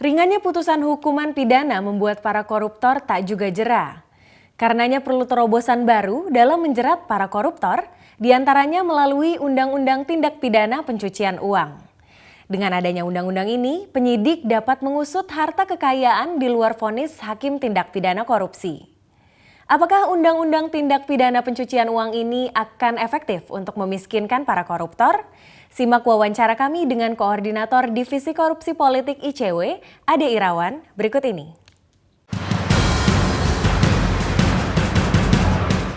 Ringannya putusan hukuman pidana membuat para koruptor tak juga jera. Karenanya perlu terobosan baru dalam menjerat para koruptor, diantaranya melalui Undang-Undang Tindak Pidana Pencucian Uang. Dengan adanya undang-undang ini, penyidik dapat mengusut harta kekayaan di luar vonis hakim tindak pidana korupsi. Apakah Undang-Undang Tindak Pidana Pencucian Uang ini akan efektif untuk memiskinkan para koruptor? Simak wawancara kami dengan Koordinator Divisi Korupsi Politik ICW, Ade Irawan, berikut ini.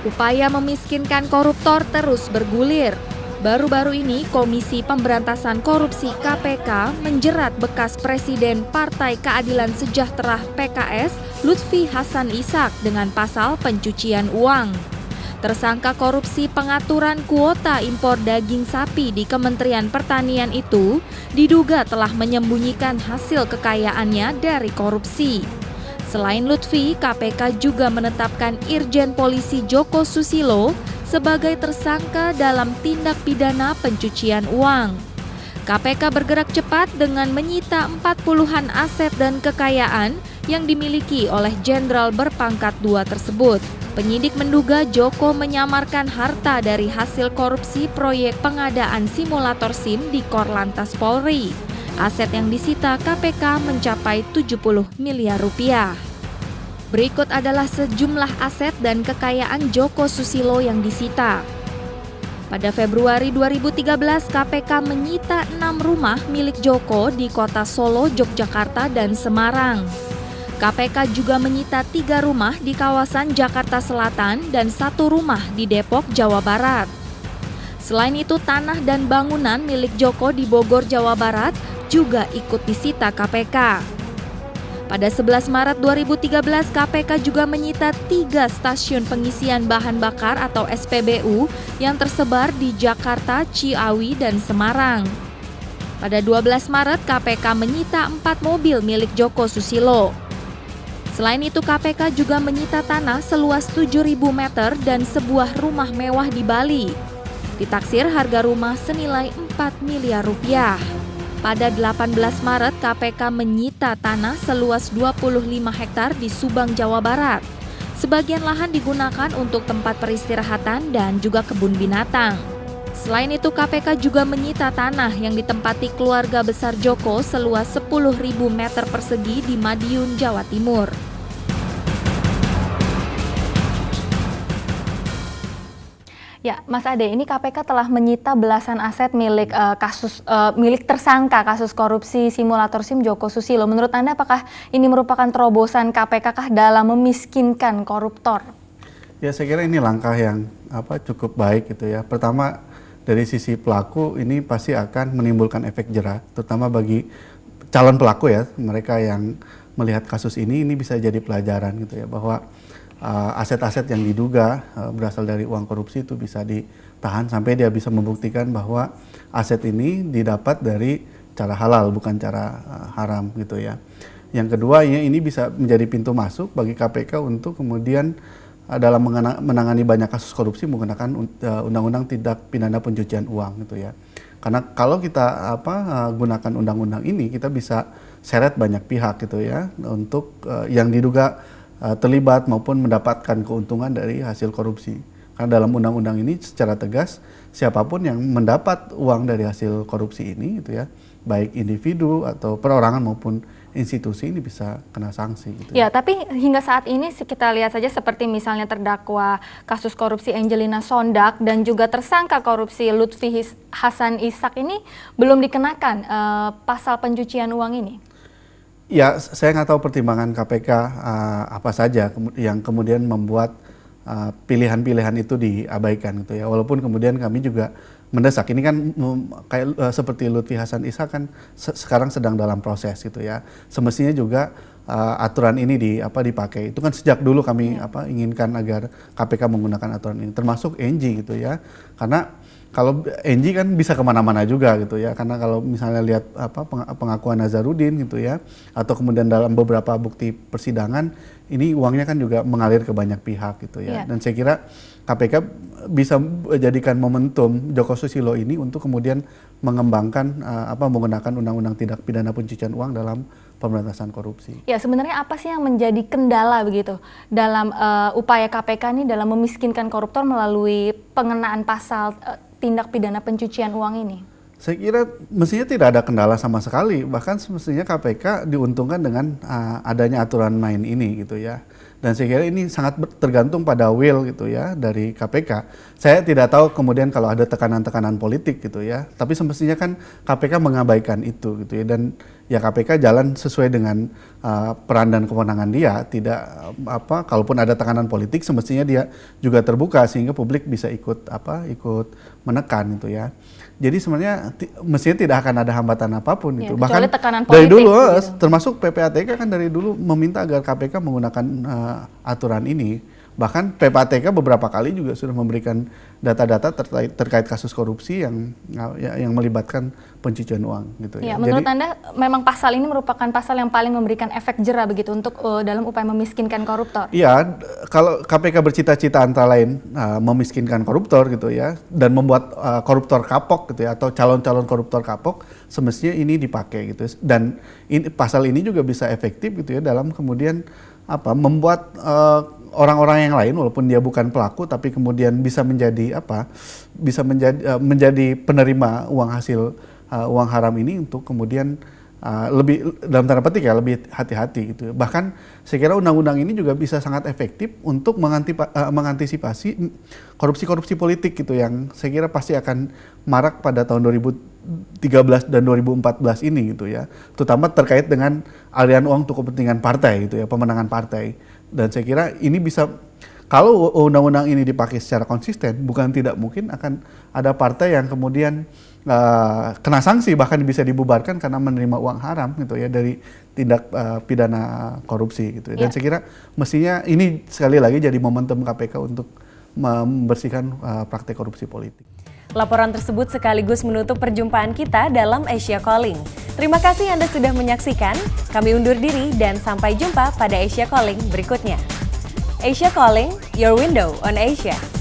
Upaya memiskinkan koruptor terus bergulir. Baru-baru ini Komisi Pemberantasan Korupsi KPK menjerat bekas Presiden Partai Keadilan Sejahtera PKS Lutfi Hasan Ishak dengan pasal pencucian uang. Tersangka korupsi pengaturan kuota impor daging sapi di Kementerian Pertanian itu diduga telah menyembunyikan hasil kekayaannya dari korupsi. Selain Lutfi, KPK juga menetapkan Irjen Polisi Joko Susilo sebagai tersangka dalam tindak pidana pencucian uang. KPK bergerak cepat dengan menyita 40-an aset dan kekayaan yang dimiliki oleh jenderal berpangkat 2 tersebut. Penyidik menduga Joko menyamarkan harta dari hasil korupsi proyek pengadaan simulator SIM di Korlantas Polri. Aset yang disita KPK mencapai 70 miliar rupiah. Berikut adalah sejumlah aset dan kekayaan Joko Susilo yang disita. Pada Februari 2013, KPK menyita 6 rumah milik Joko di kota Solo, Yogyakarta, dan Semarang. KPK juga menyita 3 rumah di kawasan Jakarta Selatan dan 1 rumah di Depok, Jawa Barat. Selain itu, tanah dan bangunan milik Joko di Bogor, Jawa Barat juga ikut disita KPK. Pada 11 Maret 2013, KPK juga menyita 3 stasiun pengisian bahan bakar atau SPBU yang tersebar di Jakarta, Ciawi, dan Semarang. Pada 12 Maret, KPK menyita 4 mobil milik Joko Susilo. Selain itu, KPK juga menyita tanah seluas 7.000 meter dan sebuah rumah mewah di Bali. Ditaksir harga rumah senilai 4 miliar rupiah. Pada 18 Maret, KPK menyita tanah seluas 25 hektar di Subang, Jawa Barat. Sebagian lahan digunakan untuk tempat peristirahatan dan juga kebun binatang. Selain itu, KPK juga menyita tanah yang ditempati keluarga besar Joko seluas 10.000 meter persegi di Madiun, Jawa Timur. Ya, Mas Ade, ini KPK telah menyita belasan aset milik milik tersangka kasus korupsi simulator SIM Joko Susilo. Menurut Anda, apakah ini merupakan terobosan KPK kah dalam memiskinkan koruptor? Ya, saya kira ini langkah yang cukup baik gitu ya. Pertama, dari sisi pelaku ini pasti akan menimbulkan efek jera, terutama bagi calon pelaku ya, mereka yang melihat kasus ini bisa jadi pelajaran gitu ya, bahwa aset-aset yang diduga berasal dari uang korupsi itu bisa ditahan sampai dia bisa membuktikan bahwa aset ini didapat dari cara halal bukan cara haram gitu ya. Yang kedua, ini bisa menjadi pintu masuk bagi KPK untuk kemudian dalam menangani banyak kasus korupsi menggunakan Undang-Undang Tindak Pidana Pencucian Uang gitu ya. Karena kalau kita gunakan undang-undang ini, kita bisa seret banyak pihak gitu ya untuk yang diduga terlibat maupun mendapatkan keuntungan dari hasil korupsi. Karena dalam undang-undang ini secara tegas siapapun yang mendapat uang dari hasil korupsi ini gitu ya, baik individu atau perorangan maupun institusi ini bisa kena sanksi gitu. Ya, tapi hingga saat ini kita lihat saja seperti misalnya terdakwa kasus korupsi Angelina Sondak dan juga tersangka korupsi Lutfi Hasan Ishak ini belum dikenakan pasal pencucian uang ini. Ya, saya nggak tahu pertimbangan KPK apa saja yang kemudian membuat pilihan-pilihan itu diabaikan gitu ya. Walaupun kemudian kami juga mendesak, ini kan kayak seperti Lutfi Hasan Ishak kan sekarang sedang dalam proses gitu ya. Semestinya juga aturan ini dipakai. Itu kan sejak dulu kami inginkan agar KPK menggunakan aturan ini, termasuk NG gitu ya. Karena kalau NG kan bisa kemana-mana juga gitu ya, karena kalau misalnya lihat pengakuan Nazarudin gitu ya, atau kemudian dalam beberapa bukti persidangan, ini uangnya kan juga mengalir ke banyak pihak gitu ya. Dan saya kira KPK bisa jadikan momentum Joko Susilo ini untuk kemudian mengembangkan menggunakan Undang-Undang Tindak Pidana Pencucian Uang dalam pemberantasan korupsi. Ya, sebenarnya apa sih yang menjadi kendala begitu dalam upaya KPK ini dalam memiskinkan koruptor melalui pengenaan pasal tindak pidana pencucian uang ini? Saya kira mestinya tidak ada kendala sama sekali, bahkan semestinya KPK diuntungkan dengan adanya aturan main ini gitu ya. Dan saya kira ini sangat tergantung pada will gitu ya dari KPK. Saya tidak tahu kemudian kalau ada tekanan-tekanan politik gitu ya, tapi semestinya kan KPK mengabaikan itu gitu ya, dan ya KPK jalan sesuai dengan peran dan kewenangan dia. Tidak kalaupun ada tekanan politik semestinya dia juga terbuka sehingga publik bisa ikut menekan gitu ya. Jadi sebenarnya mestinya tidak akan ada hambatan apapun itu. Bahkan tekanan dari politik, dulu, gitu. termasuk PPATK kan dari dulu meminta agar KPK menggunakan aturan ini. Bahkan PPATK beberapa kali juga sudah memberikan data-data terkait kasus korupsi yang melibatkan pencucian uang gitu ya. Ya. Menurut Anda memang pasal ini merupakan pasal yang paling memberikan efek jera begitu untuk dalam upaya memiskinkan koruptor? Iya, kalau KPK bercita-cita antara lain memiskinkan koruptor gitu ya, dan membuat koruptor kapok gitu ya, atau calon-calon koruptor kapok, semestinya ini dipakai gitu. Dan pasal ini juga bisa efektif gitu ya dalam kemudian membuat orang-orang yang lain walaupun dia bukan pelaku tapi kemudian bisa menjadi menjadi penerima uang hasil uang haram ini untuk kemudian lebih dalam tanda petik ya lebih hati-hati gitu. Bahkan saya kira undang-undang ini juga bisa sangat efektif untuk mengantisipasi korupsi-korupsi politik gitu yang saya kira pasti akan marak pada tahun 2013 dan 2014 ini gitu ya. Terutama terkait dengan aliran uang untuk kepentingan partai gitu ya, pemenangan partai. Dan saya kira ini bisa, kalau undang-undang ini dipakai secara konsisten, bukan tidak mungkin akan ada partai yang kemudian kena sanksi, bahkan bisa dibubarkan karena menerima uang haram gitu ya dari tindak pidana korupsi gitu. Dan saya kira mestinya ini sekali lagi jadi momentum KPK untuk membersihkan praktek korupsi politik. Laporan tersebut sekaligus menutup perjumpaan kita dalam Asia Calling. Terima kasih Anda sudah menyaksikan. Kami undur diri dan sampai jumpa pada Asia Calling berikutnya. Asia Calling, your window on Asia.